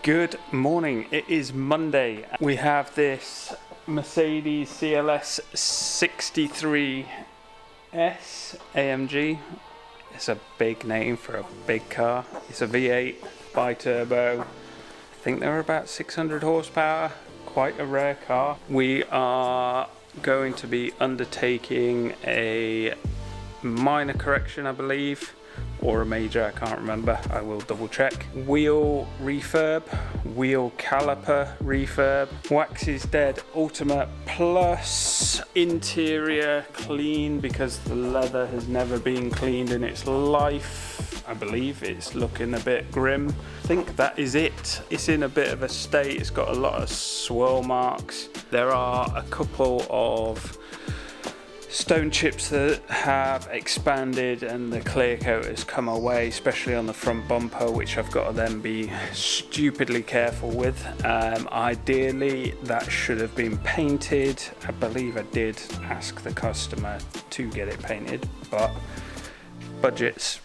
Good morning, it is Monday. We have this Mercedes CLS63s AMG. It's a big name for a big car. It's a V8 bi-turbo. I think they're about 600 horsepower, quite a rare car. We are going to be undertaking a minor correction, I believe, or a major, I can't remember, I will double check. Wheel refurb, wheel caliper refurb, wax is dead ultimate plus, interior clean because the leather has never been cleaned in its life. I believe it's looking a bit grim. I think that is it. It's in a bit of a state, it's got a lot of swirl marks. There are a couple of stone chips that have expanded and the clear coat has come away, especially on the front bumper, which I've got to then be stupidly careful with. Ideally that should have been painted. I believe I did ask the customer to get it painted, but budgets,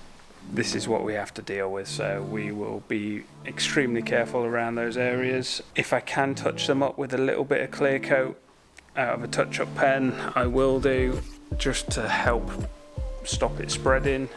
this is what we have to deal with, so we will be extremely careful around those areas. If I can touch them up with a little bit of clear coat out of a touch-up pen, I will do, just to help stop it spreading.